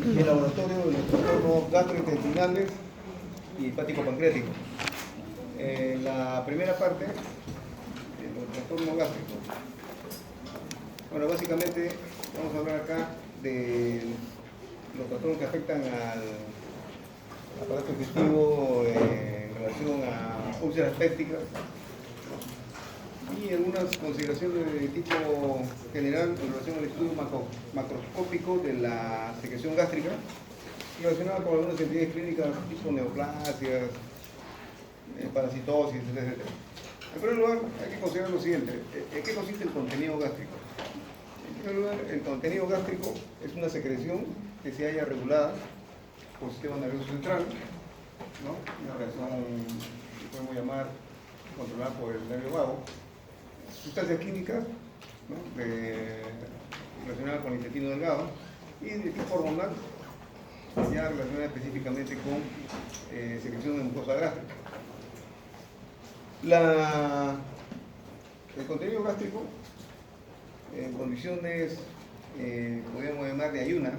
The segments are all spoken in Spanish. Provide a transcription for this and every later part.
el laboratorio de los trastornos gastrointestinales y hepático-pancreáticos. La primera parte, los trastornos gástricos. Bueno, básicamente vamos a hablar acá de los trastornos que afectan al aparato digestivo en relación a úlceras pépticas y algunas consideraciones de tipo general en relación al estudio macroscópico de la secreción gástrica relacionada con algunas entidades clínicas tipo neoplasias, parasitosis, etc. En primer lugar, hay que considerar lo siguiente: ¿en qué consiste el contenido gástrico? En primer lugar, el contenido gástrico es una secreción que se halla regulada por el sistema nervioso central, ¿no? Una reacción que podemos llamar controlada por el nervio vago, sustancias químicas, ¿no? Relacionadas con el intestino delgado y de tipo hormonal, ya relacionada específicamente con secreción de mucosa gástrica. El contenido gástrico en condiciones, podríamos llamar de ayunas,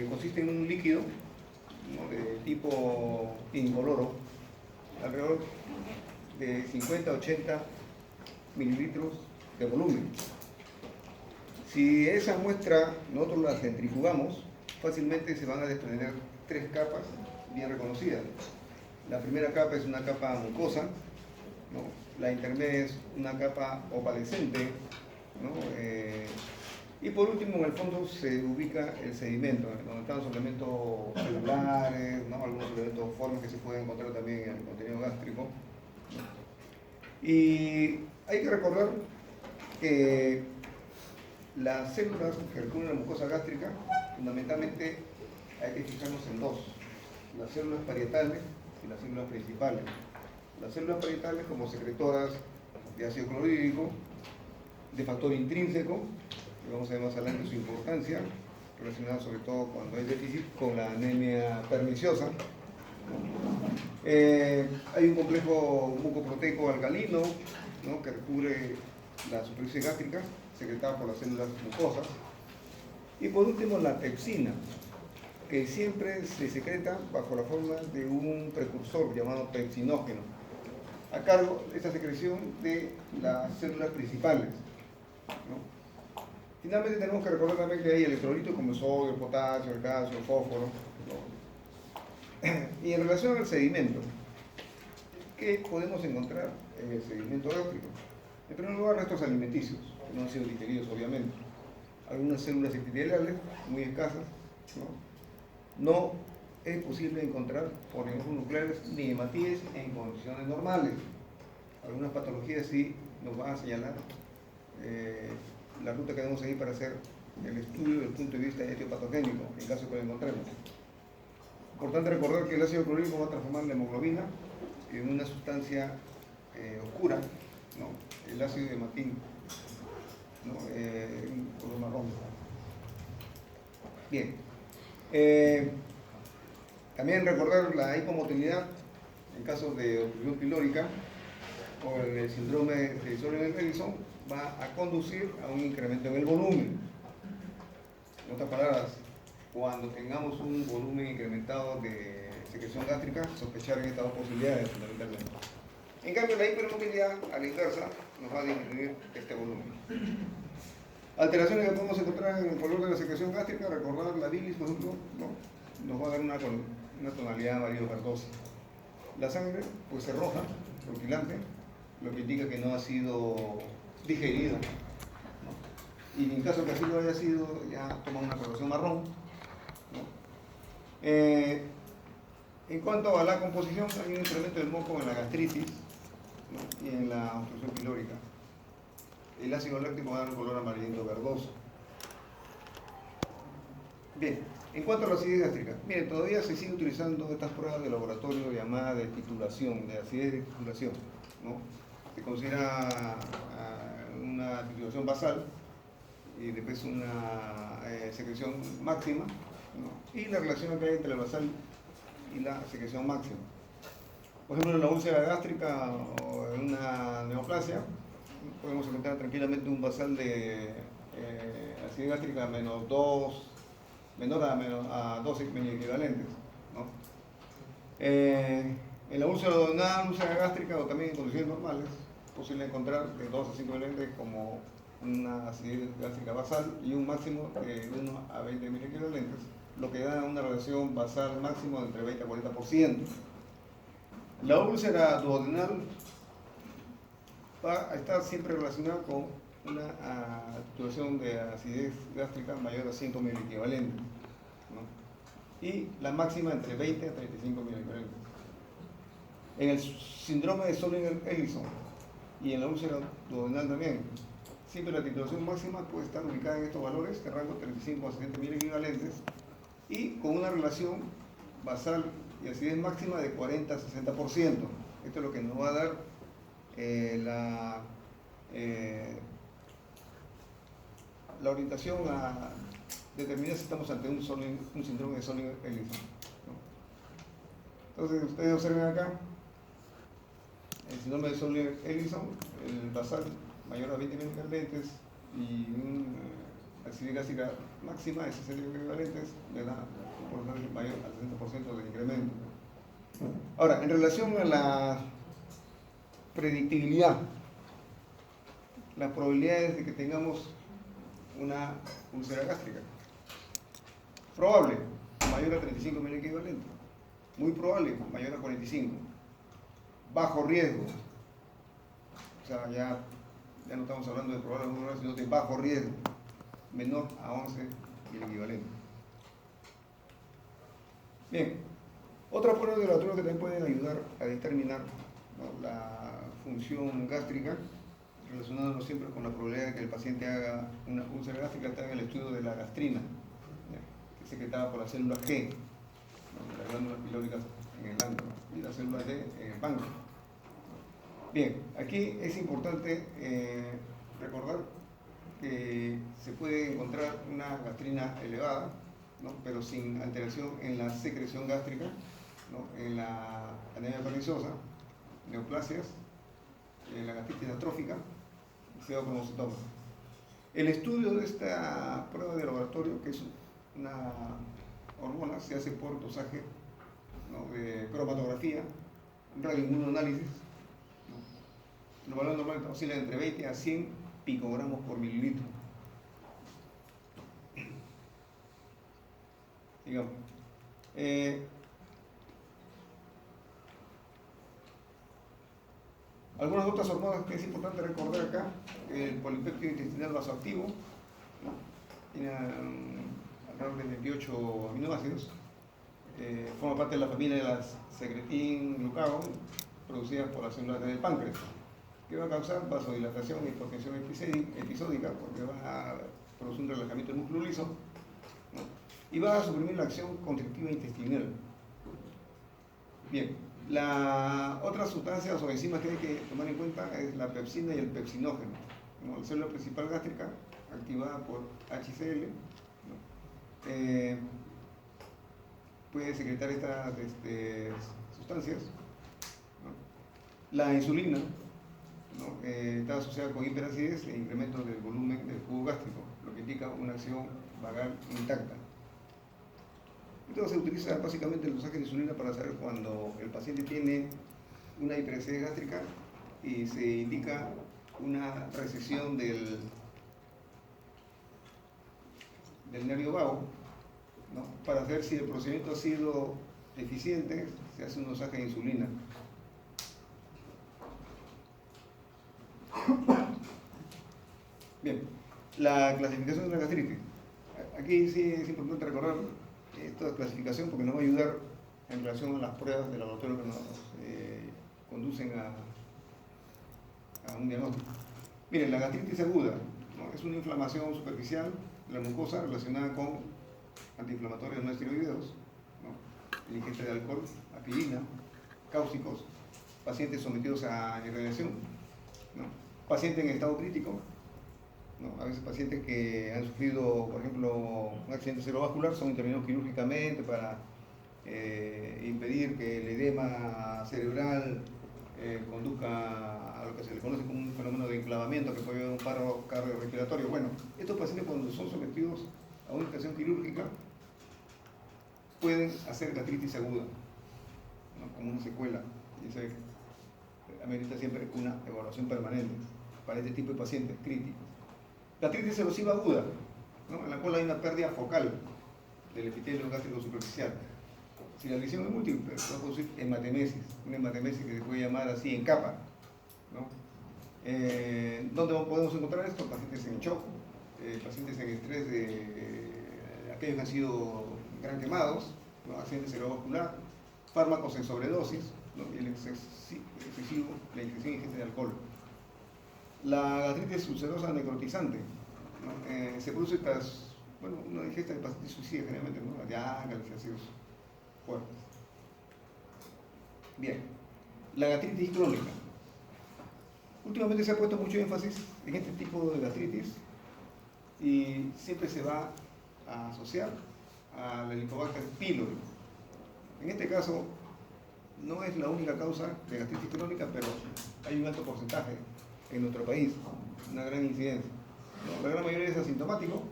consiste en un líquido, ¿no? De tipo incoloro, alrededor de 50 a 80 mililitros de volumen. Si esa muestra nosotros la centrifugamos, fácilmente se van a desprender tres capas bien reconocidas. La primera capa es una capa mucosa, ¿no? La intermedia es una capa opalescente, ¿no? Y por último, en el fondo se ubica el sedimento, donde están los elementos celulares, ¿no? Algunos elementos formes que se pueden encontrar también en el contenido gástrico, ¿no? Y hay que recordar que las células que recubren la mucosa gástrica, fundamentalmente hay que fijarnos en dos: las células parietales y las células principales. Las células parietales como secretoras de ácido clorhídrico, de factor intrínseco, que vamos a ver más adelante su importancia, relacionada sobre todo cuando hay déficit con la anemia perniciosa. Hay un complejo mucoproteico alcalino, ¿no? Que recubre la superficie gástrica, secretada por las células mucosas. Y por último, la pepsina, que siempre se secreta bajo la forma de un precursor llamado pepsinógeno, a cargo de esta secreción de las células principales, ¿no? Finalmente tenemos que recordar también que hay electrolitos como el sodio, el potasio, el calcio, el fósforo, ¿no? Y en relación al sedimento, ¿qué podemos encontrar en el sedimento gástrico? En primer lugar, restos alimenticios, que no han sido digeridos obviamente. Algunas células epiteliales muy escasas, ¿no? No es posible encontrar orgánulos nucleares ni hematíes en condiciones normales. Algunas patologías sí nos van a señalar la ruta que debemos seguir para hacer el estudio desde el punto de vista etiopatogénico, en caso que lo encontremos. Importante recordar que el ácido clorhídrico va a transformar la hemoglobina en una sustancia oscura, ¿no? El ácido hematín, ¿no? En color marrón. Bien. También recordar la hipomotilidad en casos de obstrucción pilórica o en el síndrome de Sullivan-Ellison va a conducir a un incremento en el volumen. En otras palabras, cuando tengamos un volumen incrementado de secreción gástrica, sospechar en estas dos posibilidades fundamentalmente. En cambio, la hipermotilidad, a la inversa, nos va a disminuir este volumen. Alteraciones que podemos encontrar en el color de la secreción gástrica: recordar la bilis, por ejemplo, ¿no? Nos va a dar una tonalidad amarillo-verdosa. La sangre puede ser roja, rutilante, lo que indica que no ha sido digerida, ¿no? Y en caso que así lo haya sido, ya toma una coloración marrón, ¿no? En cuanto a la composición, hay un incremento del moco en la gastritis, ¿no? Y en la obstrucción pilórica. El ácido láctico va a dar un color amarillento verdoso. Bien, en cuanto a la acidez gástrica, miren, todavía se sigue utilizando estas pruebas de laboratorio llamadas de titulación, de acidez de titulación, ¿no? Se considera una titulación basal y después una secreción máxima, ¿no? Y la relación que hay entre la basal y la secreción máxima. Por ejemplo, en la úlcera gástrica o en una neoplasia, podemos encontrar tranquilamente un basal de acidez gástrica -2, menor a 12 miliequivalentes, ¿no? En la úlcera duodenal, úlcera gástrica o también en condiciones normales, es posible encontrar de 2 a 5 miliequivalentes como una acidez gástrica basal y un máximo de 1 a 20 miliequivalentes, lo que da una relación basal máximo de entre 20 a 40%. La úlcera duodenal va a estar siempre relacionada con una situación de acidez gástrica mayor a 100 miliequivalentes, ¿no? Y la máxima entre 20 a 35 miliequivalentes. En el síndrome de Soling-Ellison y en la úlcera duodenal también, siempre la titulación máxima puede estar ubicada en estos valores, de rango 35 a 70 miliequivalentes, y con una relación basal y acidez máxima de 40 a 60%. Esto es lo que nos va a dar la orientación a determinar si estamos ante un síndrome de Soling-Ellison, ¿no? Entonces, ustedes observen acá el síndrome de Soling-Ellison, el basal mayor a 20 miliequivalentes y una acidez gástrica máxima de 60 miliequivalentes le da un porcentaje mayor al 60% de incremento. Ahora, en relación a la predictibilidad, las probabilidades de que tengamos una úlcera gástrica. Probable, mayor a 35 miliequivalentes. Muy probable, mayor a 45. Bajo riesgo. O sea, ya no estamos hablando de probable, sino de bajo riesgo. Menor a 11 miliequivalentes. Bien, otras pruebas de laboratorio que también pueden ayudar a determinar, ¿no?, la función gástrica, relacionándonos siempre con la probabilidad de que el paciente haga una úlcera gástrica, está en el estudio de la gastrina, ¿ya?, que es secretada por las células G, ¿no?, las glándulas pilóricas en el ano, y las células D en el páncreas. Bien, aquí es importante recordar que se puede encontrar una gastrina elevada, ¿no?, pero sin alteración en la secreción gástrica, ¿no?, en la anemia perniciosa, neoplasias, en la gastritis atrófica, pseudocromocitoma. El estudio de esta prueba de laboratorio, que es una hormona, se hace por dosaje, ¿no?, de cromatografía, radioinmunoanálisis, ¿no? Los valores normales oscilan entre 20 a 100 picogramos por mililitro. Digamos. Algunas otras hormonas que es importante recordar acá: el polipéptido intestinal vasoactivo, ¿no?, tiene alrededor de 28 aminoácidos, forma parte de la familia de las secretin-glucagón, producidas por las células del páncreas, que va a causar vasodilatación y hipotensión episódica, porque va a producir un relajamiento del músculo liso, ¿no?, y va a suprimir la acción constrictiva intestinal. Bien, la otra sustancia o enzimas que hay que tomar en cuenta es la pepsina y el pepsinógeno, ¿no? La célula principal gástrica, activada por HCl, ¿no?, puede secretar estas sustancias, ¿no? La insulina, ¿no?, está asociada con hiperacidez e incremento del volumen del jugo gástrico, lo que indica una acción vagal intacta. Entonces se utiliza básicamente el dosaje de insulina para saber cuando el paciente tiene una hiperacidez gástrica y se indica una recesión del nervio vago, ¿no?, para ver si el procedimiento ha sido eficiente. Se hace un dosaje de insulina. Bien, la clasificación de la gastritis. Aquí sí es importante recordar esta clasificación porque nos va a ayudar en relación a las pruebas de laboratorio que nos conducen a un diagnóstico. Miren, la gastritis aguda, ¿no?, es una inflamación superficial de la mucosa relacionada con antiinflamatorios no esteroideos, ¿no?, el ingesta de alcohol, aspirina, cáusticos, pacientes sometidos a irradiación, ¿no?, pacientes en estado crítico, ¿no?, a veces pacientes que han sufrido, por ejemplo, un accidente cerebrovascular, son intervenidos quirúrgicamente para impedir que el edema cerebral conduzca a lo que se le conoce como un fenómeno de enclavamiento que puede haber un paro cardiorrespiratorio. Bueno, estos pacientes, cuando son sometidos a una intervención quirúrgica, pueden hacer gastritis aguda, ¿no? Como una secuela, y eso amerita siempre una evaluación permanente para este tipo de pacientes críticos. Gastritis erosiva aguda, ¿no? En la cual hay una pérdida focal del epitelio gástrico superficial. Si la lesión es múltiple, va a producir hematemesis, una hematemesis que se puede llamar así en capa, ¿no? ¿Dónde podemos encontrar esto? Pacientes en shock, pacientes en estrés de aquellos que han sido gran quemados, ¿no? Accidente cerebrovascular, fármacos en sobredosis, ¿no? Y la ingestión y ingesta de alcohol. La gastritis ulcerosa necrotizante, ¿no? Se produce tras, bueno, una ingesta de pacientes suicidas generalmente, ¿no? La llaga, los ácidos fuertes. Bien, la gastritis crónica. Últimamente se ha puesto mucho énfasis en este tipo de gastritis y siempre se va a asociar al Helicobacter pylori. En este caso, no es la única causa de gastritis crónica, pero hay un alto porcentaje en nuestro país, una gran incidencia, ¿no? La gran mayoría es asintomático,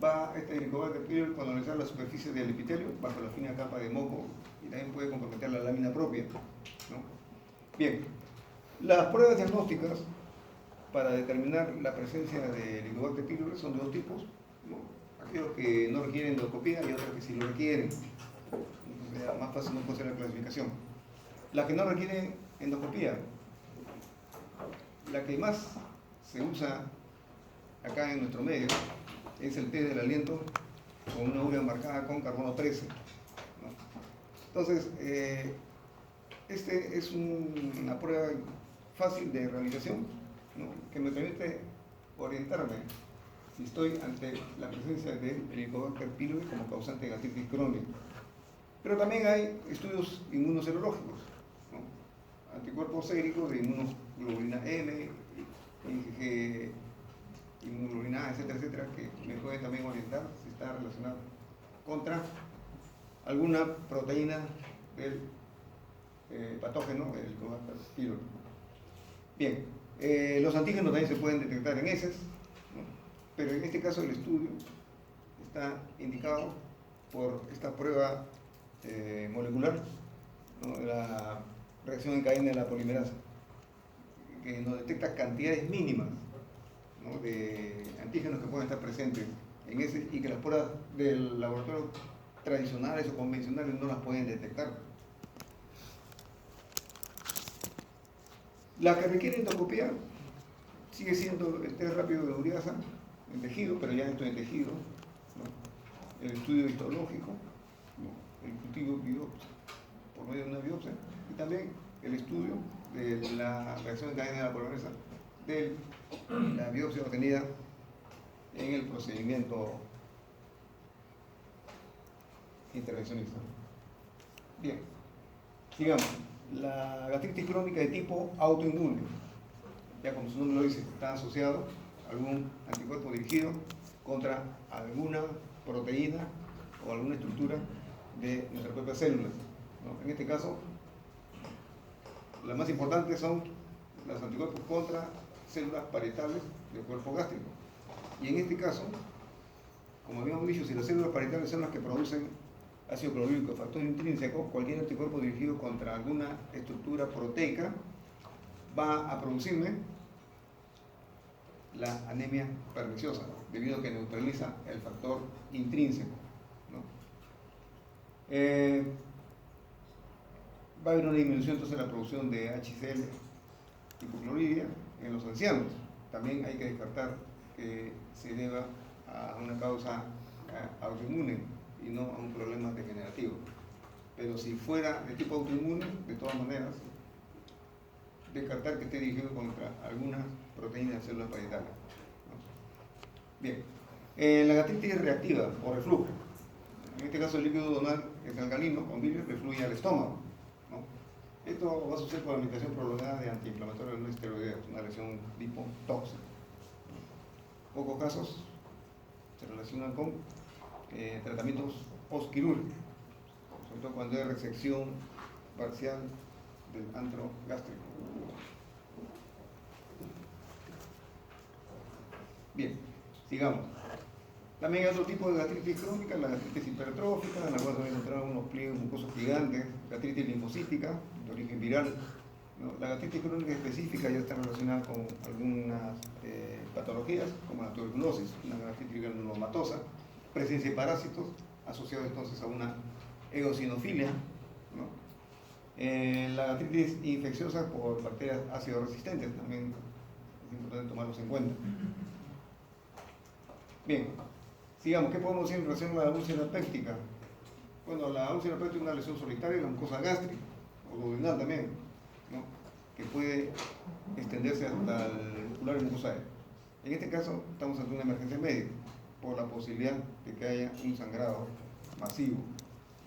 va este Helicobacter pylori cuando colonizar la superficie del epitelio bajo la fina capa de moco y también puede comprometer la lámina propia, ¿no? Bien, las pruebas diagnósticas para determinar la presencia de Helicobacter pylori son de dos tipos, ¿no? Aquellos que no requieren endoscopía y otros que sí lo requieren. O sea, más fácil no puede ser la clasificación. Las que no requieren endoscopía, la que más se usa acá en nuestro medio es el test del aliento con una urea marcada con carbono 13, ¿no? Entonces, este es una prueba fácil de realización, ¿no? Que me permite orientarme si estoy ante la presencia del Helicobacter pylori como causante de gastritis crónica. Pero también hay estudios inmunoserológicos, ¿no? Anticuerpos séricos de inmunoglobulina M, IgG, inmunoglobulina A, etcétera, etcétera, que me pueden también orientar si está relacionado contra alguna proteína del patógeno del Helicobacter pylori. Bien, los antígenos también se pueden detectar en heces, ¿no? Pero en este caso el estudio está indicado por esta prueba molecular, ¿no? La reacción en cadena de la polimerasa, que nos detecta cantidades mínimas, ¿no? De antígenos que pueden estar presentes en ese y que las pruebas del laboratorio tradicionales o convencionales no las pueden detectar. La que requiere endoscopía sigue siendo el test rápido de ureasa en tejido, pero ya esto en tejido, ¿no? El estudio histológico, ¿no? El cultivo biopsia, por medio de una biopsia, y también el estudio de la reacción en cadena de la polimerasa de la biopsia obtenida en el procedimiento intervencionista. Bien, sigamos. La gastritis crónica de tipo autoinmune, ya como su nombre lo dice, está asociado a algún anticuerpo dirigido contra alguna proteína o alguna estructura de nuestras propias células, ¿no? En este caso, las más importantes son los anticuerpos contra células parietales del cuerpo gástrico. Y en este caso, como habíamos dicho, si las células parietales son las que producen ácido clorhídrico, factor intrínseco, cualquier anticuerpo dirigido contra alguna estructura proteica va a producirme la anemia perniciosa, debido a que neutraliza el factor intrínseco, ¿no? Va a haber una disminución entonces de la producción de HCl hipoclorhídrica en los ancianos. También hay que descartar que se deba a una causa autoinmune y no a un problema degenerativo. Pero si fuera de tipo autoinmune, de todas maneras, descartar que esté dirigido contra algunas proteínas de células parietales, ¿no? Bien, la gastritis reactiva o reflujo. En este caso el líquido donal es alcalino, con bilis refluye al estómago, ¿no? Esto va a suceder por la aplicación prolongada de antiinflamatorios no esteroideos, una lesión lipotóxica. Pocos casos se relacionan con tratamientos postquirúrgicos, sobre todo cuando hay resección parcial del antro gástrico. Bien, sigamos. También hay otro tipo de gastritis crónica, la gastritis hipertrófica, en la cual se van a encontrar unos pliegues mucosos gigantes, gastritis linfocítica, de origen viral, ¿no? La gastritis crónica específica ya está relacionada con algunas patologías, como la tuberculosis, una gastritis granulomatosa, presencia de parásitos, asociados entonces a una eosinofilia, ¿no? La gastritis infecciosa por bacterias ácido resistentes, también es importante tomarlos en cuenta. Bien, sigamos, ¿qué podemos decir en relación a la úlcera péptica? Bueno, la úlcera péptica es una lesión solitaria de la mucosa gástrica, o duodenal también, ¿no? Que puede extenderse hasta el ocular y mucosae. En este caso, estamos ante una emergencia médica, por la posibilidad de que haya un sangrado masivo,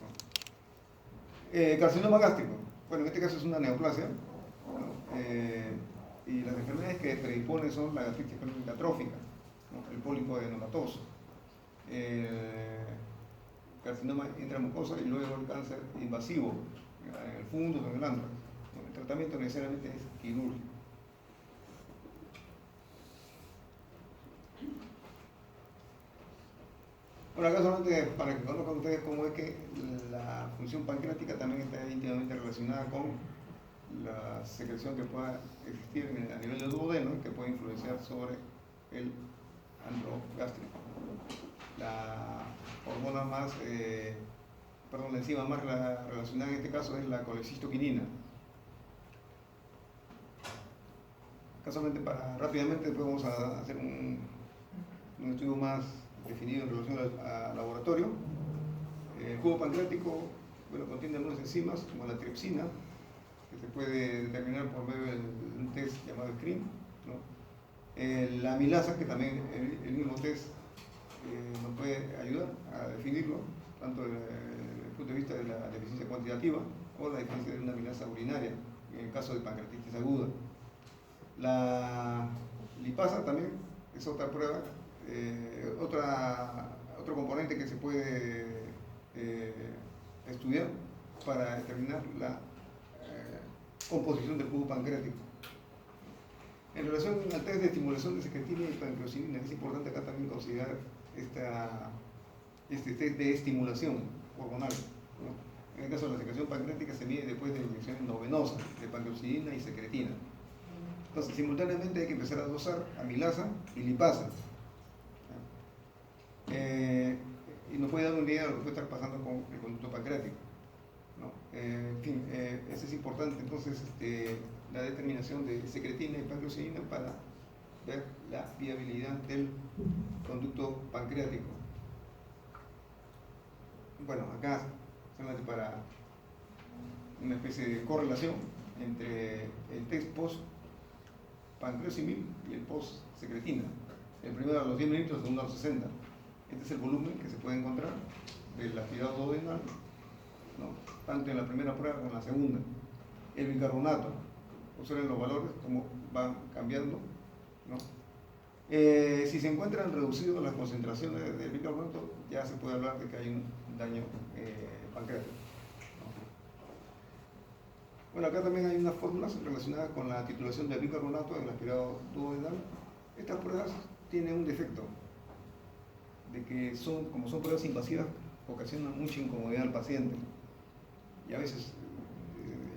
¿no? Carcinoma gástrico, bueno, en este caso es una neoplasia, ¿no? Y las enfermedades que predisponen son la gastritis crónica trófica, ¿no? El pólipo adenomatoso, carcinoma intramucosa y luego el cáncer invasivo en el fundus o en el anthrax. El tratamiento necesariamente es quirúrgico. Bueno, acá solamente para que conozcan ustedes cómo es que la función pancreática también está íntimamente relacionada con la secreción que pueda existir a nivel del duodeno, que puede influenciar sobre el antro gástrico. La hormona más, la enzima más relacionada en este caso es la colecistoquinina. Casualmente, rápidamente después vamos a hacer un estudio más definido en relación al laboratorio. El jugo pancreático, bueno, contiene algunas enzimas como la tripsina, que se puede determinar por medio de un test llamado SCREEN, ¿no? La amilasa, que también el mismo test nos puede ayudar a definirlo, tanto desde el punto de vista de la deficiencia cuantitativa o la deficiencia de una amilasa urinaria, en el caso de pancreatitis aguda. La lipasa también es otra prueba, otro componente que se puede estudiar para determinar la composición del jugo pancreático. En relación al test de estimulación de secretina y pancreosinina, es importante acá también considerar este test de estimulación hormonal, ¿no? En el caso de la secreción pancreática se mide después de inyección endovenosa de pancreosinina y secretina. Entonces, simultáneamente hay que empezar a dosar amilasa y lipasa. Y nos puede dar una idea de lo que puede estar pasando con el conducto pancreático, ¿no? En fin, eso es importante entonces la determinación de secretina y pancreosinina para ver la viabilidad del conducto pancreático. Bueno, acá solamente para una especie de correlación entre el test post pancreosimil y el post secretina. El primero a los 10 minutos, el segundo a los 60. Este es el volumen que se puede encontrar del aspirado duodenal, ¿no? Tanto en la primera prueba como en la segunda. El bicarbonato, observen los valores, cómo van cambiando, ¿no? Si se encuentran reducidas las concentraciones del bicarbonato, ya se puede hablar de que hay un daño pancreático. Bueno, acá también hay unas fórmulas relacionadas con la titulación del bicarbonato en el aspirado duodenal. Estas pruebas tienen un defecto, de que como son pruebas invasivas, ocasionan mucha incomodidad al paciente. Y a veces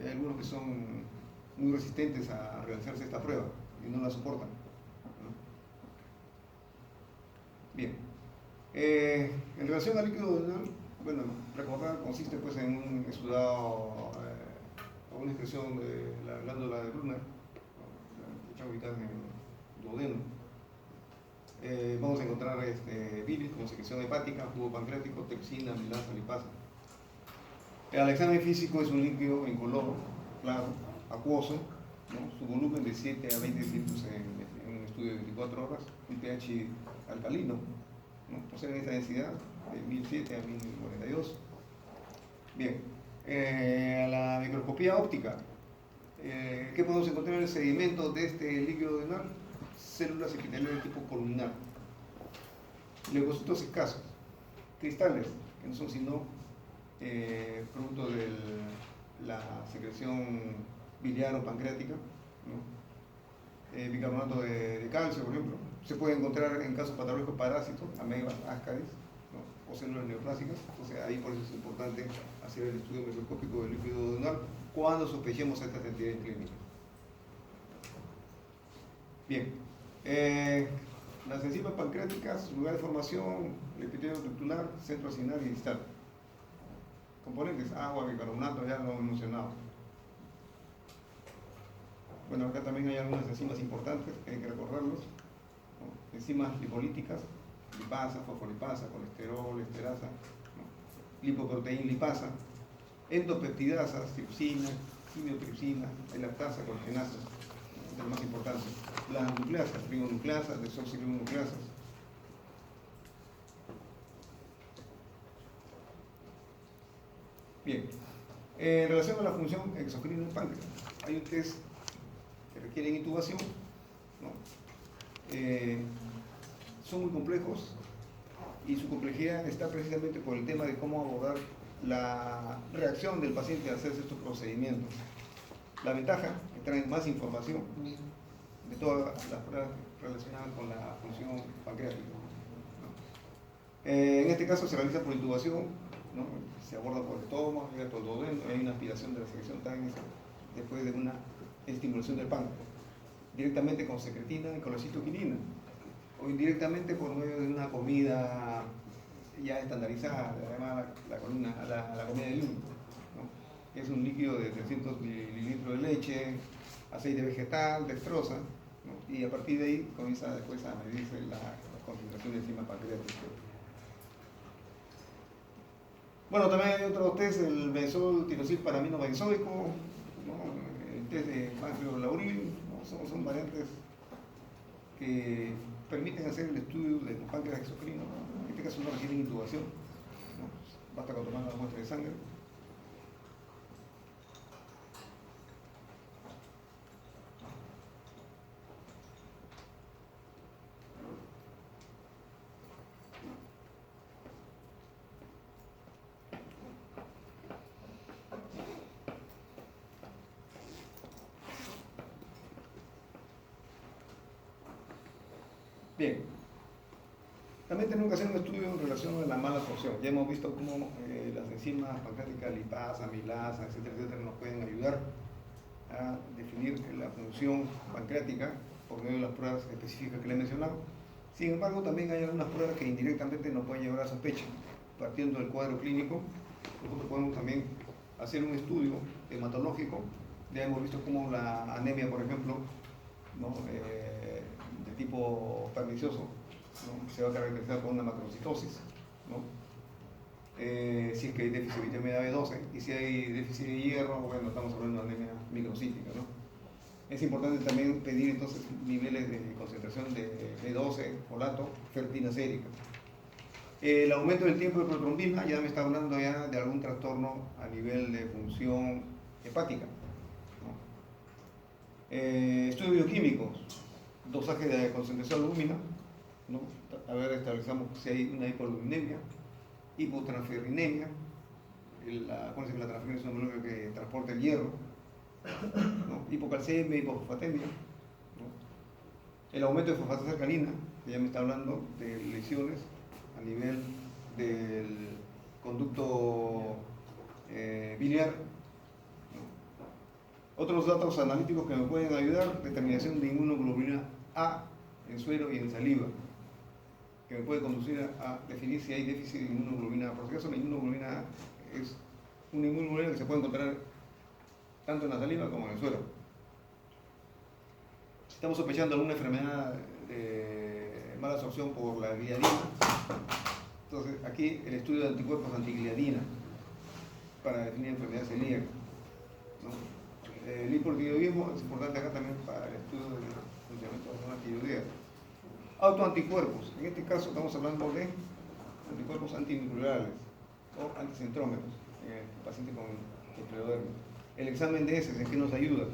hay algunos que son muy resistentes a realizarse esta prueba y no la soportan, ¿no? Bien. En relación al líquido duodenal, bueno, recordar, consiste pues en un exudado o una excreción de la glándula de Brunner, ¿no? Está ubicada en el duodeno. Vamos a encontrar bilis como secreción hepática, jugo pancreático, tripsina, amilasa, lipasa. El examen físico es un líquido incoloro, claro, acuoso, ¿no? Su volumen de 7 a 20 litros en un estudio de 24 horas, un pH alcalino, ¿no? Poseen esta densidad de 1007 a 1042. Bien, a la microscopía óptica, ¿qué podemos encontrar en el sedimento de este líquido duodenal? Células epiteliales de tipo columnar, leucocitos escasos, cristales, que no son sino producto de la secreción biliar o pancreática, ¿no? Bicarbonato de calcio, por ejemplo, Se puede encontrar en casos patológicos parásitos, amebas, ascaris, ¿no? O células neoplásicas. Entonces ahí por eso es importante hacer el estudio microscópico del líquido duodenal cuando sospechemos estas entidades clínicas. Bien, las enzimas pancreáticas, lugar de formación, el epitelio ductular, centro acinar y distal. Componentes, agua, bicarbonato, ya lo hemos mencionado. Bueno, acá también hay algunas enzimas importantes que hay que recordarlos, ¿no? Enzimas lipolíticas, lipasa, fosfolipasa, colesterol, esterasa, ¿no? Lipoproteína lipasa, endopeptidasas, tripsina, quimiotripsina, elastasa, collagenasa, es lo más importante. Las nucleasas, ribonucleasas, desoxirribonucleasas. Bien, en relación a la función exocrina del páncreas, hay un test que requieren intubación, ¿no? Son muy complejos y su complejidad está precisamente por el tema de cómo abordar la reacción del paciente al hacerse estos procedimientos. La ventaja es que traen más información de todas las pruebas relacionadas con la función pancreática, ¿no? En este caso se realiza por intubación, ¿no? Se aborda por el estómago, llega todo el duodeno, hay una aspiración de la secreción táctica después de una estimulación del páncreas, directamente con secretina y con la citoquinina, o indirectamente por medio de una comida ya estandarizada, además la comida de lunes, ¿no? Es un líquido de 300 mililitros de leche, aceite vegetal, dextrosa, ¿no? Y a partir de ahí comienza después a medirse la concentración de enzima pancreática. Bueno, también hay otro test, el benzol tirosil paramino benzoico, ¿no? El test de pancreolauril, ¿no? Son variantes que permiten hacer el estudio del páncreas exocrino. En este caso no requieren intubación, ¿no? Basta con tomar una muestra de sangre. Bien, también tenemos que hacer un estudio en relación a la mala absorción. Ya hemos visto cómo las enzimas pancreáticas, lipasa, milasa, etcétera, etcétera, nos pueden ayudar a definir la función pancreática por medio de las pruebas específicas que le he mencionado. Sin embargo, también hay algunas pruebas que indirectamente nos pueden llevar a sospecha. Partiendo del cuadro clínico, nosotros podemos también hacer un estudio hematológico. Ya hemos visto cómo la anemia, por ejemplo, ¿no? De tipo pernicioso, ¿no? Se va a caracterizar por una macrocitosis, ¿no? Si es que hay déficit de vitamina B12, y si hay déficit de hierro, bueno, estamos hablando de anemia microcítica, ¿no? Es importante también pedir entonces niveles de concentración de B12, folato, ferritina sérica. El aumento del tiempo de protrombina ya me está hablando ya de algún trastorno a nivel de función hepática, ¿no? Estudios bioquímicos, dosaje de concentración albúmina, ¿no? A ver, establecemos si hay una hipoluminemia, hipotransferrinemia. Acuérdense que la transferrina es una molécula que transporta el hierro, ¿no? Hipocalcemia, hipofosfatemia, ¿no? El aumento de fosfatasa alcalina, que ya me está hablando de lesiones a nivel del conducto biliar, ¿no? Otros datos analíticos que me pueden ayudar: determinación de inmunoglobulina A en suero y en saliva, que me puede conducir a definir si hay déficit de inmunoglobulina A. Por si acaso, la inmunoglobulina A es una inmunoglobulina que se puede encontrar tanto en la saliva como en el suero. Si estamos sospechando alguna enfermedad de mala absorción por la gliadina, entonces aquí el estudio de anticuerpos antigliadina para definir enfermedad celíaca, ¿no? El hipotiroidismo es importante acá también para el estudio del funcionamiento de la zona tiroidea. Autoanticuerpos, en este caso estamos hablando de anticuerpos antinucleares o anticentrómeros en el paciente con esclerodermia. El examen de heces, ¿en qué nos ayuda?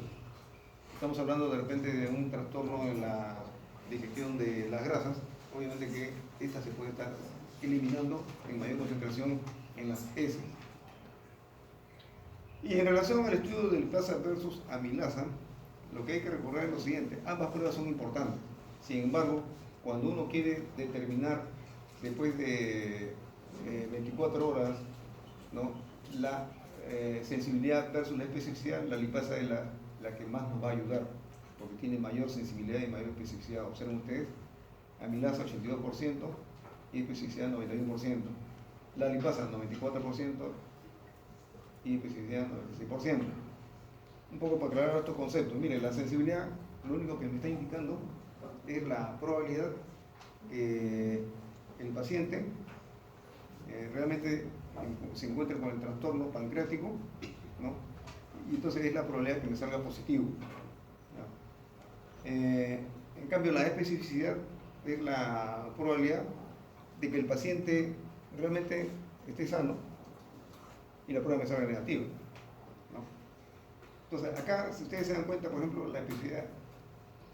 Estamos hablando de repente de un trastorno de la digestión de las grasas, obviamente que esta se puede estar eliminando en mayor concentración en las heces. Y en relación al estudio del lipasa versus amilasa, lo que hay que recordar es lo siguiente: ambas pruebas son importantes. Sin embargo, cuando uno quiere determinar después de 24 horas, ¿no?, la sensibilidad versus la especificidad, la lipasa es la que más nos va a ayudar, porque tiene mayor sensibilidad y mayor especificidad. Observen ustedes, amilasa 82% y especificidad 91%. La lipasa 94% y especificidad 96%. Un poco para aclarar estos conceptos. Miren, la sensibilidad, lo único que me está indicando es la probabilidad que el paciente realmente se encuentre con el trastorno pancreático, ¿no? Y entonces es la probabilidad que me salga positivo, ¿no? En cambio, la especificidad es la probabilidad de que el paciente realmente esté sano y la prueba me salga negativa, ¿no? Entonces, acá, si ustedes se dan cuenta, por ejemplo, la especificidad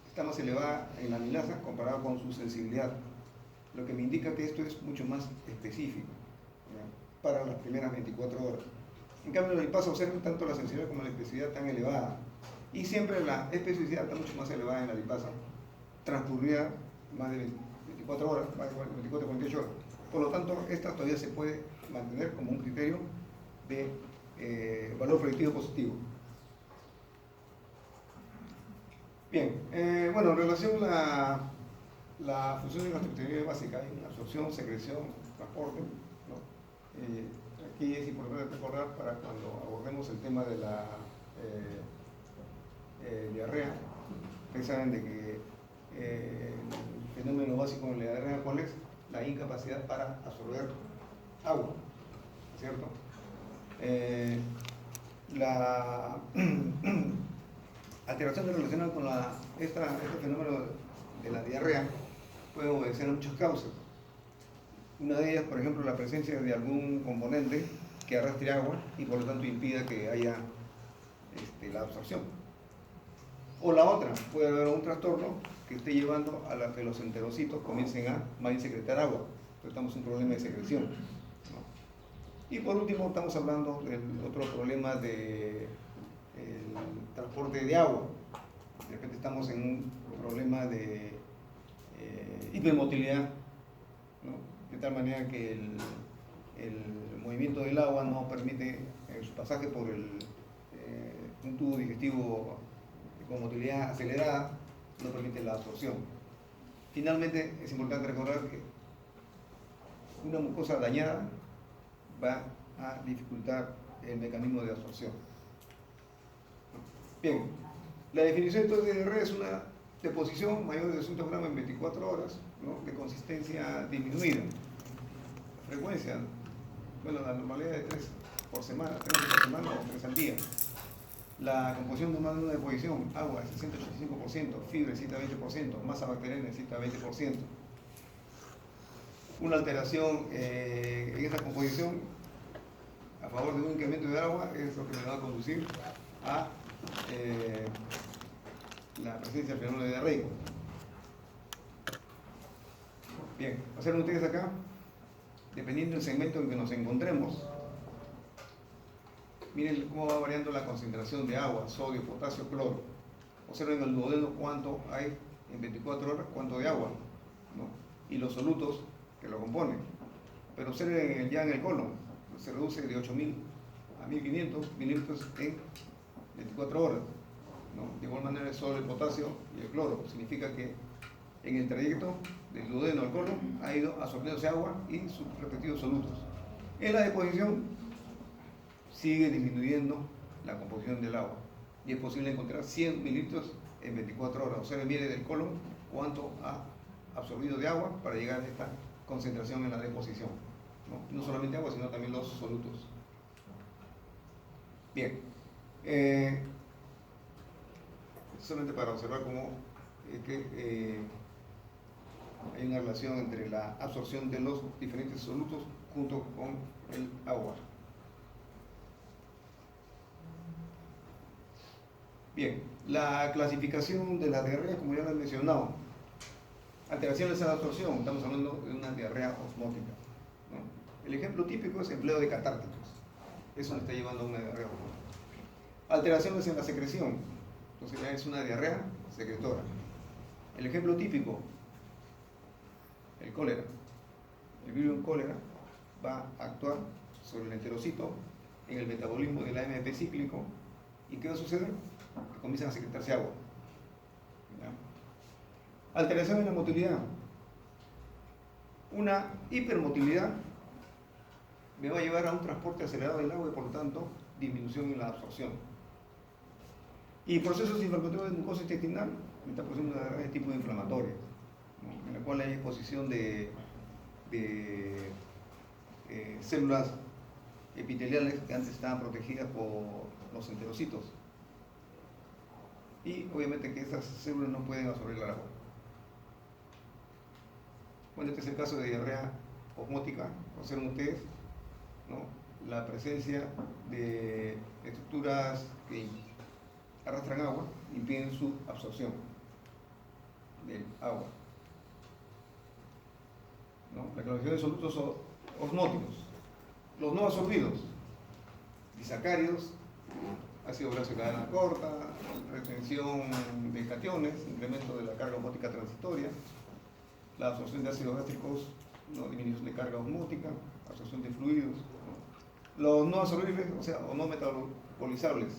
está más elevada en la amilasa comparada con su sensibilidad, lo que me indica que esto es mucho más específico, ¿ya?, para las primeras 24 horas. En cambio, en el lipasa, observen, tanto la sensibilidad como la especificidad tan elevada, y siempre la especificidad está mucho más elevada en la lipasa, transcurrida más de 24 horas, más de 24 48 horas. Por lo tanto, esta todavía se puede mantener como un criterio de valor predictivo positivo. Bien, bueno, en relación a la función de la gastroenteritis básica en absorción, secreción, transporte, ¿no? Aquí es importante recordar para cuando abordemos el tema de la diarrea. Ustedes saben de que el fenómeno básico en la diarrea, ¿cuál es? La incapacidad para absorber agua, ¿cierto? La alteración relacionada con este fenómeno de la diarrea puede obedecer a muchas causas. Una de ellas, por ejemplo, la presencia de algún componente que arrastre agua y por lo tanto impida que haya la absorción. O la otra, puede haber un trastorno que esté llevando a que los enterocitos comiencen a más bien secretar agua. Entonces estamos en un problema de secreción, ¿no? Y por último, estamos hablando del otro problema del transporte de agua. De repente estamos en un problema de hipermotilidad, ¿no?, de tal manera que el movimiento del agua no permite su pasaje por un tubo digestivo con motilidad acelerada, no permite la absorción. Finalmente, es importante recordar que una mucosa dañada va a dificultar el mecanismo de absorción. Bien, la definición entonces de diarrea es una deposición mayor de 200 gramos en 24 horas, ¿no?, de consistencia disminuida. Frecuencia, bueno, la normalidad de 3 por semana, 3 por semana o 3 al día. La composición normal de una deposición: agua 60-85%, fibra 7-20%, masa bacteriana 7-20%. Una alteración en esa composición a favor de un incremento de agua es lo que me va a conducir a la presencia del fenómeno diarreico. Bien, observen ustedes acá, dependiendo del segmento en que nos encontremos, miren cómo va variando la concentración de agua, sodio, potasio, cloro. Observen el duodeno cuánto hay en 24 horas, cuánto de agua, ¿no?, y los solutos que lo componen. Pero observen ya en el colon, se reduce de 8.000 a 1.500 mililitros en 24 horas, ¿no? De igual manera el sodio, el potasio y el cloro. Significa que en el trayecto del duodeno al colon ha ido absorbiéndose agua y sus respectivos solutos. En la deposición sigue disminuyendo la composición del agua y es posible encontrar 100 mililitros en 24 horas. O sea, mire del colon cuánto ha absorbido de agua para llegar a esta concentración en la deposición, ¿no? No solamente agua, sino también los solutos. Bien, solamente para observar cómo hay una relación entre la absorción de los diferentes solutos junto con el agua. Bien, la clasificación de la diarrea, como ya lo he mencionado: alteraciones en la absorción, estamos hablando de una diarrea osmótica, ¿no? El ejemplo típico es empleo de catárticos, eso nos está llevando a una diarrea osmótica. Alteraciones en la secreción, entonces ya es una diarrea secretora. El ejemplo típico: el cólera. El virus cólera va a actuar sobre el enterocito en el metabolismo del AMP cíclico. ¿Y qué va a suceder? Que comienzan a secretarse agua. ¿Ya? Alteración en la motilidad. Una hipermotilidad me va a llevar a un transporte acelerado del agua y por lo tanto disminución en la absorción. Y procesos inflamatorios de mucosa intestinal me está produciendo una diarrea de tipo inflamatoria, ¿no? En la cual hay exposición de células epiteliales que antes estaban protegidas por los enterocitos. Y obviamente que estas células no pueden absorber el agua. Bueno, este es el caso de diarrea osmótica, observen ustedes, ¿no? La presencia de estructuras que arrastran agua, impiden su absorción del agua, ¿no? La clasificación de solutos osmóticos, los no absorbidos, disacáridos, ácido graso de cadena corta, retención de cationes, incremento de la carga osmótica transitoria, la absorción de ácidos gástricos, ¿no? Disminución de carga osmótica, absorción de fluidos, ¿no? Los no absorbibles, o sea, o no metabolizables.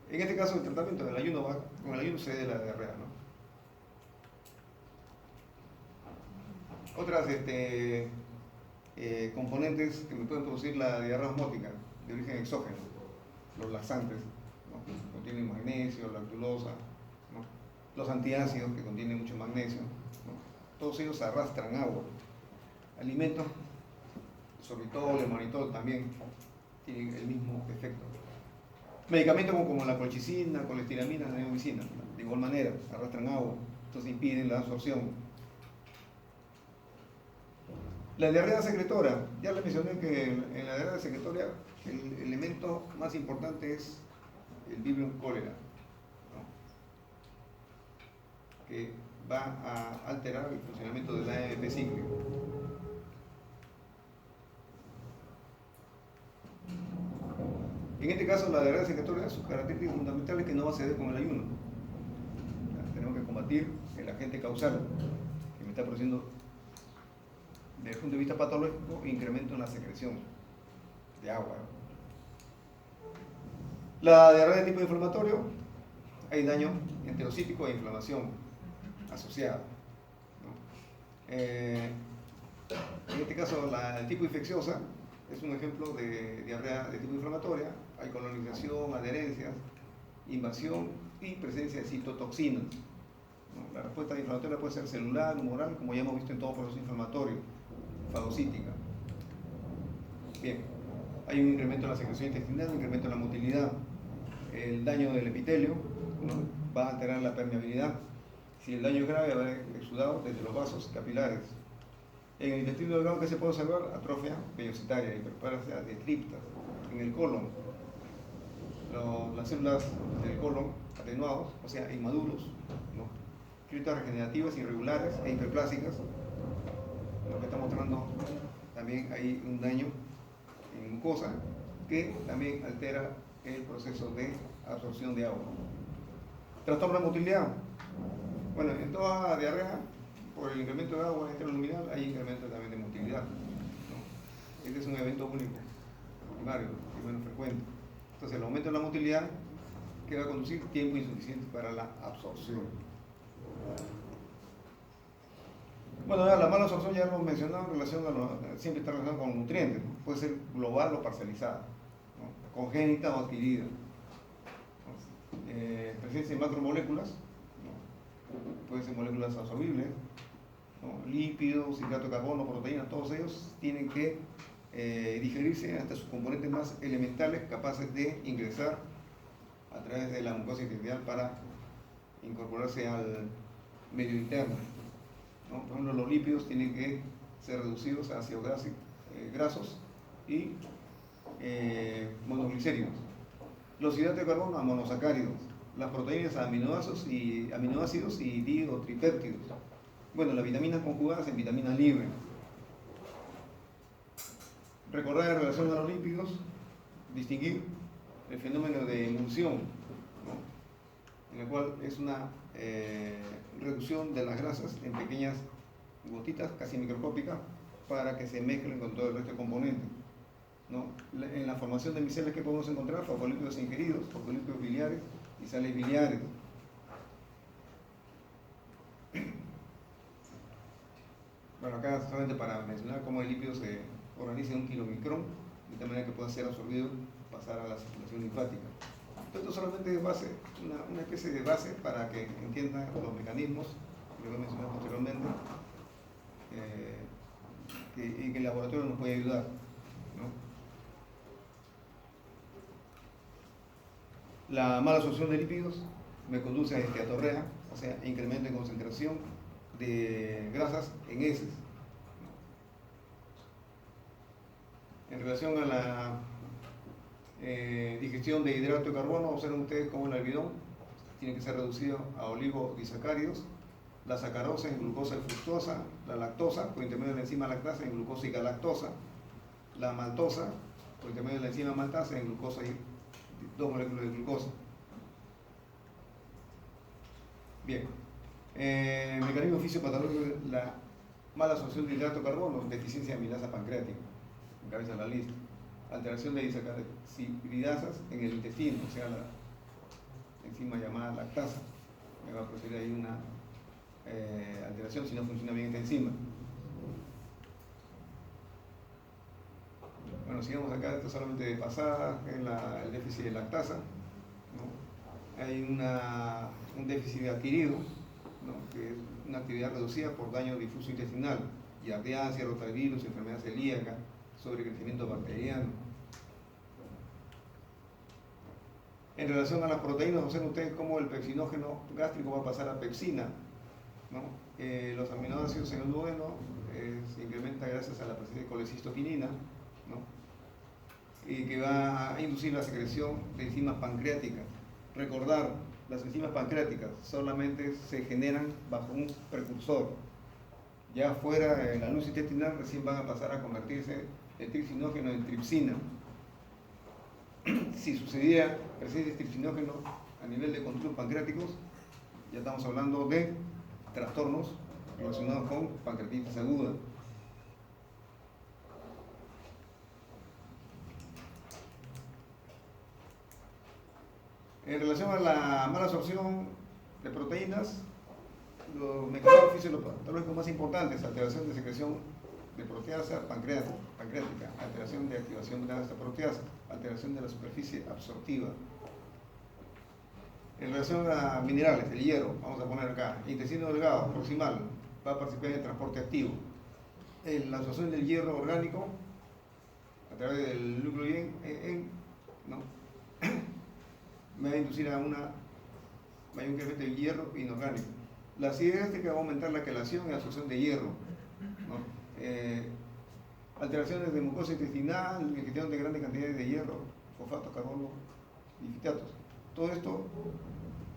En este caso, el tratamiento del ayuno con el ayuno se de la diarrea, ¿no? Otras componentes que me pueden producir la diarrea osmótica de origen exógeno, los laxantes, ¿no? Que contienen magnesio, lactulosa, ¿no? Los antiácidos que contienen mucho magnesio, ¿no? Todos ellos arrastran agua. Alimentos, sorbitol, el manitol también tienen el mismo efecto. Medicamentos como la colchicina, colestiramina, la neomicina, de igual manera, arrastran agua, entonces impiden la absorción. La diarrea secretora, ya les mencioné que en la diarrea secretoria el elemento más importante es el Vibrio cólera, ¿no? Que va a alterar el funcionamiento del AMP cíclico. En este caso, la diarrea secretoria, su característica fundamental es que no va a ceder con el ayuno. Tenemos que combatir el agente causal que me está produciendo, desde el punto de vista patológico, incremento en la secreción de agua. La diarrea de tipo inflamatorio, hay daño enterocítico e inflamación asociada, ¿no? En este caso, el tipo infecciosa es un ejemplo de diarrea de tipo inflamatoria. Hay colonización, adherencias, invasión y presencia de citotoxinas, ¿no? La respuesta inflamatoria puede ser celular, humoral, como ya hemos visto en todo proceso inflamatorio, fagocítica. Bien, hay un incremento en la secreción intestinal, un incremento en la motilidad. El daño del epitelio, ¿no? Va a alterar la permeabilidad. Si el daño es grave, va a haber exudado desde los vasos capilares. En el intestino delgado, ¿qué se puede observar? Atrofia vellocitaria, hiperplasia de triptas. En el colon, las células del colon atenuados, o sea, inmaduros, ¿no? Criptas regenerativas irregulares e hiperplásicas, lo que está mostrando también hay un daño en mucosa que también altera el proceso de absorción de agua. Trastorno de motilidad. Bueno, en toda diarrea, por el incremento de agua intraluminal, hay incremento también de motilidad, ¿no? Este es un evento único, primario y menos frecuente. Entonces, el aumento de la motilidad que va a conducir tiempo insuficiente para la absorción. Bueno, la mala absorción ya lo hemos mencionado en relación siempre está relacionada con nutrientes, ¿no? Puede ser global o parcializada, ¿no? Congénita o adquirida. Presencia de macromoléculas, ¿no? Pueden ser moléculas absorbibles, ¿no? Lípidos, hidrato de carbono, proteínas, todos ellos tienen que digerirse hasta sus componentes más elementales capaces de ingresar a través de la mucosa intestinal para incorporarse al medio interno, ¿no? Por ejemplo, los lípidos tienen que ser reducidos a ácidos grasos y monoglicéridos. Los hidratos de carbono a monosacáridos. Las proteínas a aminoácidos y diiotripéptidos. Bueno, las vitaminas conjugadas en vitaminas libres. Recordar en relación a los lípidos, distinguir el fenómeno de emulsión, ¿no? En el cual es una reducción de las grasas en pequeñas gotitas casi microscópicas, para que se mezclen con todo el resto de componentes, ¿no? En la formación de micelas que podemos encontrar, fosfolípidos ingeridos, fosfolípidos biliares y sales biliares. Bueno, acá solamente para mencionar cómo el lípido se organiza en un kilomicrón, de tal manera que pueda ser absorbido y pasar a la circulación linfática. Esto solamente es base, una especie de base para que entiendan los mecanismos que voy a mencionar posteriormente, y que el laboratorio nos puede ayudar, ¿no? La mala absorción de lípidos me conduce a esteatorrea, o sea, incremento en concentración de grasas en heces. En relación a la digestión de hidrato de carbono, observen ustedes cómo el almidón tiene que ser reducido a oligodisacáridos, la sacarosa en glucosa y fructosa, la lactosa por intermedio de la enzima lactasa en glucosa y galactosa, la maltosa por intermedio de la enzima maltasa en glucosa y 2 moléculas de glucosa. Bien, mecanismo fisiopatológico de la mala absorción de hidrato de carbono, deficiencia de amilasa pancreática, encabeza la lista. Alteración de disacaridasas en el intestino, o sea, la enzima llamada lactasa. Me va a producir ahí una alteración si no funciona bien esta enzima. Bueno, sigamos acá, esto solamente de pasada, es el déficit de lactasa, ¿no? Hay un déficit adquirido, ¿no? Que es una actividad reducida por daño difuso intestinal, giardiasia, rotavirus, enfermedad celíaca, sobrecrecimiento bacteriano. En relación a las proteínas, observen ustedes cómo el pepsinógeno gástrico va a pasar a pepsina, ¿no? Los aminoácidos en el duodeno se incrementa gracias a la presencia de colecistoquinina, ¿no? Y que va a inducir la secreción de enzimas pancreáticas. Recordar, las enzimas pancreáticas solamente se generan bajo un precursor. Ya fuera en la luz intestinal recién van a pasar a convertirse el tripsinógeno en tripsina. Si sucediera presencia de tripsinógeno a nivel de conductos pancreáticos, ya estamos hablando de trastornos relacionados con pancreatitis aguda. En relación a la mala absorción de proteínas, los mecanismos fisiopatológicos más importantes: alteración de secreción de proteasa pancreática, alteración de activación de esta proteasa, alteración de la superficie absortiva. En relación a minerales, el hierro, vamos a poner acá, intestino delgado, proximal, va a participar en el transporte activo. La absorción del hierro orgánico a través del núcleo ¿no? Me va a inducir a una mayor incremento de hierro inorgánico. La acidez gástrica va a aumentar la quelación y absorción de hierro, ¿no? Alteraciones de mucosa intestinal, ingestión de grandes cantidades de hierro, fosfatos, carbono y fitatos. Todo esto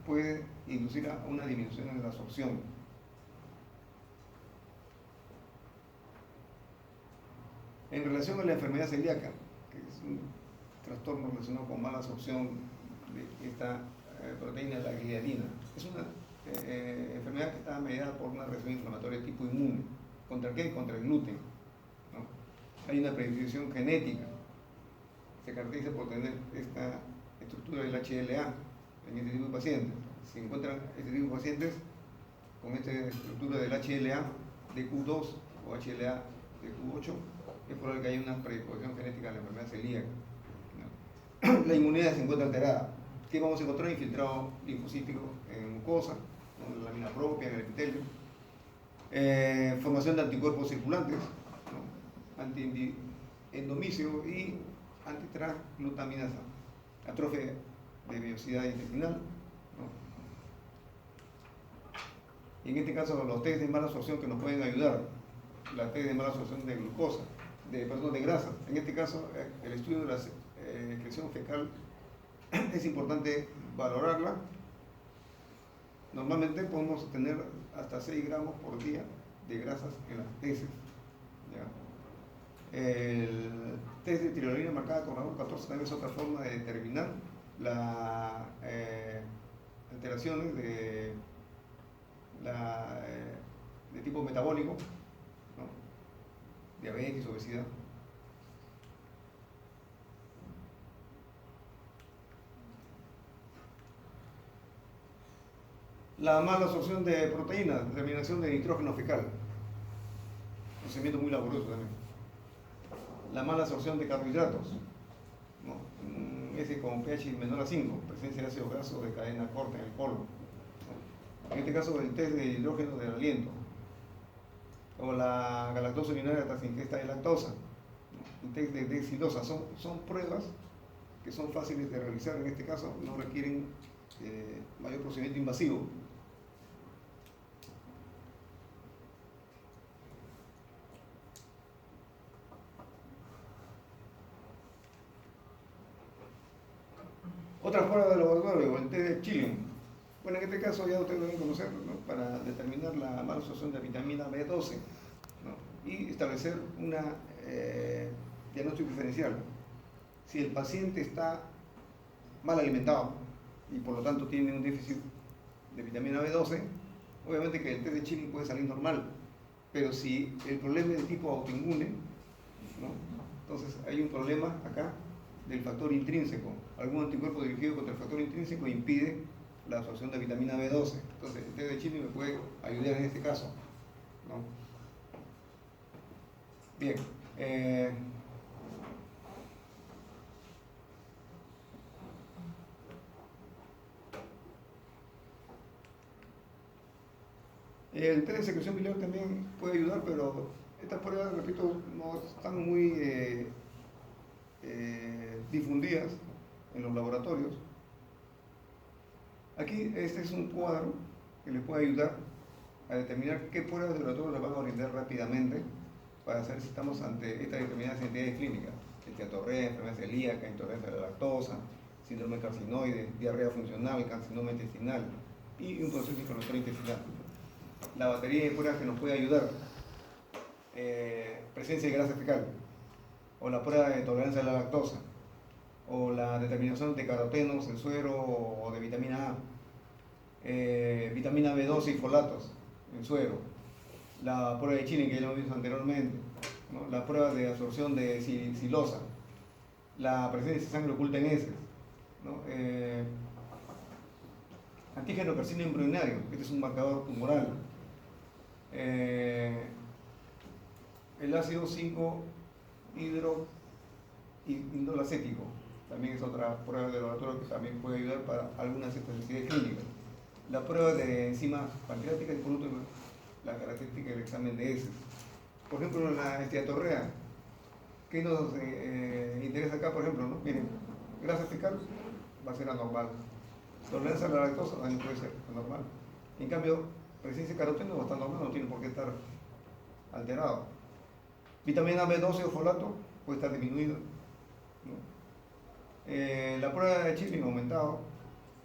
puede inducir a una disminución en la absorción. En relación a la enfermedad celíaca, que es un trastorno relacionado con mala absorción de esta proteína, la gliadina, es una enfermedad que está mediada por una reacción inflamatoria de tipo inmune. ¿Contra qué? Contra el gluten, ¿no? Hay una predisposición genética, se caracteriza por tener esta estructura del HLA en este tipo de pacientes. Si encuentran este tipo de pacientes con esta estructura del HLA de Q2 o HLA de Q8, es probable que haya una predisposición genética a la enfermedad celíaca, ¿no? La inmunidad se encuentra alterada. ¿Qué vamos a encontrar? Infiltrado linfocítico en mucosa, ¿no? En la lámina propia, en el epitelio. Formación de anticuerpos circulantes, ¿no? Antiendomicio y antitransglutaminasa, atrofia de vellosidad intestinal, ¿no? Y en este caso los test de mala absorción que nos pueden ayudar, la test de mala absorción de glucosa, de grasa. En este caso el estudio de la excreción fecal es importante valorarla. Normalmente podemos tener hasta 6 gramos por día de grasas en las heces, ¿ya? El test de tiroidina marcada con grado 14 también es otra forma de determinar las alteraciones de tipo metabólico diabetes, obesidad. La mala absorción de proteínas, determinación de nitrógeno fecal, procedimiento muy laborioso también. La mala absorción de carbohidratos, ¿no? Ese con pH menor a 5, presencia de ácido graso de cadena corta en el colon. En este caso, el test de hidrógeno del aliento, o la galactosa urinaria tras ingesta de lactosa, el test de dextrosa, son pruebas que son fáciles de realizar. En este caso no requieren mayor procedimiento invasivo. Otra prueba de laboratorio, el test de Chilling. Bueno, en este caso ya ustedes lo deben conocer, ¿no? Para determinar la mala absorción de vitamina B12, ¿no? Y establecer un diagnóstico diferencial. Si el paciente está mal alimentado y por lo tanto tiene un déficit de vitamina B12, obviamente que el test de Chilling puede salir normal, pero si el problema es de tipo autoinmune, ¿no? Entonces hay un problema acá del factor intrínseco. Algún anticuerpo dirigido contra el factor intrínseco impide la absorción de vitamina B12. Entonces el test de Chilling me puede ayudar en este caso, ¿no? Bien. El test de secreción biliar también puede ayudar, pero estas pruebas, repito, no están muy difundidas en los laboratorios. Aquí este es un cuadro que les puede ayudar a determinar qué pruebas de laboratorio les van a orientar rápidamente para saber si estamos ante estas determinadas entidades clínicas: esteatorrea, enfermedad celíaca, intolerancia a la lactosa, síndrome carcinoide, diarrea funcional, carcinoma intestinal y un proceso inflamatorio intestinal. La batería de pruebas que nos puede ayudar: presencia de grasa fecal, o la prueba de tolerancia a la lactosa, o la determinación de carotenos, el suero o de vitamina A, vitamina B12 y folatos, el suero, la prueba de Chilling que ya lo hemos visto anteriormente, ¿no? La prueba de absorción de silosa, la presencia de sangre oculta en heces, ¿no? Antígeno carcino embrionario, este es un marcador tumoral. El ácido 5-hidroindolacético también es otra prueba de laboratorio que también puede ayudar para algunas de estas necesidades clínicas. La prueba de enzimas pancreáticas y por último la característica del examen de heces. Por ejemplo, la esteatorrea, ¿qué nos interesa acá? Por ejemplo, ¿no? Miren, grasa fecal va a ser anormal, tolerancia a la lactosa también puede ser anormal. En cambio, presencia de caroteno va a estar normal, no tiene por qué estar alterado. Vitamina B12 o folato puede estar disminuido, ¿no? La prueba de Chilling aumentado,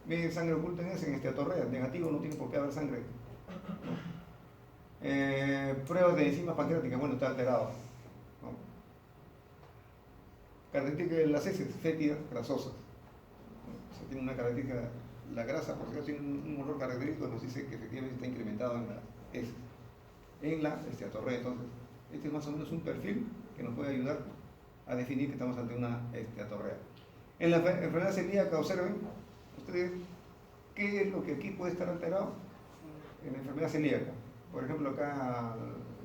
miren sangre oculta en ese, en esteatorrea, negativo, no tiene por qué haber sangre, ¿no? Pruebas de enzimas pancreáticas, bueno, está alterado, ¿no? Característica de las heces, fétidas, grasosas, ¿no? O sea, tiene una característica, la grasa por cierto tiene un olor característico que nos dice que efectivamente está incrementado en las heces, en la esteatorrea. Entonces, este es más o menos un perfil que nos puede ayudar a definir que estamos ante una esteatorrea. En la enfermedad celíaca, observen ustedes qué es lo que aquí puede estar alterado en la enfermedad celíaca. Por ejemplo, acá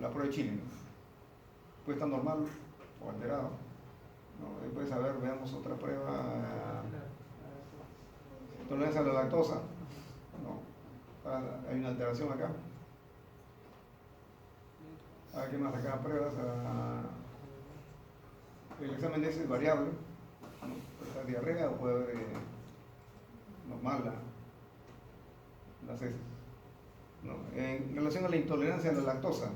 la prueba de Chilling puede estar normal o alterado, ¿no? Después, a ver, veamos otra prueba. Tolerancia a la lactosa, ¿no? Hay una alteración acá. ¿Qué más acá? Pruebas. El examen de ese es variable, ¿no? Puede estar diarrea o puede haber normal las heces, ¿no? En relación a la intolerancia a la lactosa,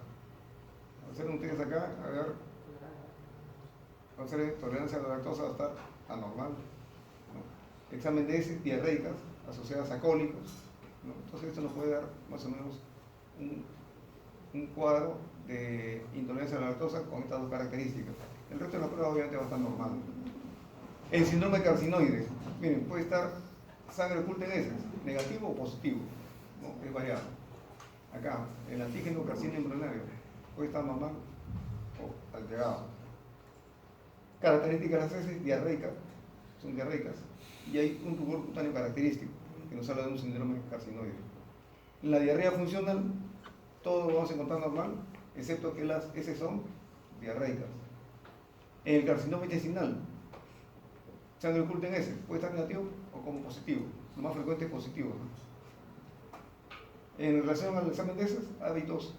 observen ustedes acá, a ver, observen, tolerancia a la lactosa va a estar anormal, ¿no? Examen de heces diarreicas asociadas a cólicos, ¿no? Entonces esto nos puede dar más o menos un cuadro de intolerancia a la lactosa con estas dos características. El resto de la prueba obviamente va a estar normal. El síndrome carcinoide, miren, puede estar sangre oculta en heces, negativo o positivo, ¿no? Es variable. Acá, el antígeno carcino embrionario puede estar normal o alterado. Características de las heces diarreicas, son diarreicas, y hay un rubor cutáneo característico, que nos habla de un síndrome carcinoide. En la diarrea funcional, todo lo vamos a encontrar normal, excepto que las heces son diarreicas. En el carcinoma intestinal, sangre oculta en heces, puede estar negativo o como positivo, lo más frecuente es positivo, ¿no? En relación al examen de heces, hábitos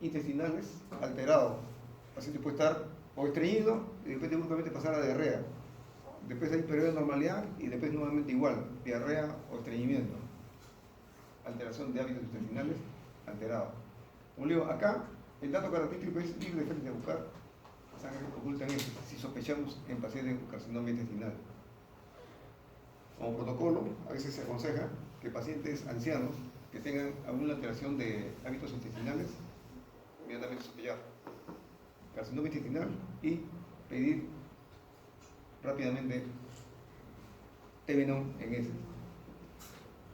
intestinales alterados. El paciente puede estar o estreñido y después bruscamente pasar a diarrea. Después hay periodo de normalidad y después nuevamente igual, diarrea o estreñimiento. Alteración de hábitos intestinales alterados. Como digo, acá el dato característico es libre de buscar sangre oculta en heces si sospechamos en pacientes con carcinoma intestinal. Como protocolo, a veces se aconseja que pacientes ancianos que tengan alguna alteración de hábitos intestinales, inmediatamente sospechar carcinoma intestinal y pedir rápidamente Tevenón en heces.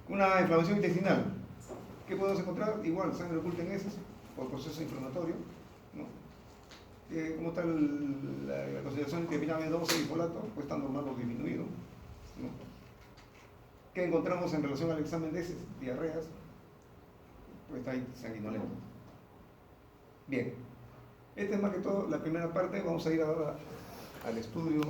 Una inflamación intestinal, ¿qué podemos encontrar? Igual, sangre oculta en heces por proceso inflamatorio, ¿no? ¿Cómo está la concentración de vitamina B12 y folato? Pues está normal o disminuido, ¿no? ¿Qué encontramos en relación al examen de heces? Diarreas, pues está ahí sanguinolento. Bien, esta es más que todo la primera parte. Vamos a ir ahora al estudio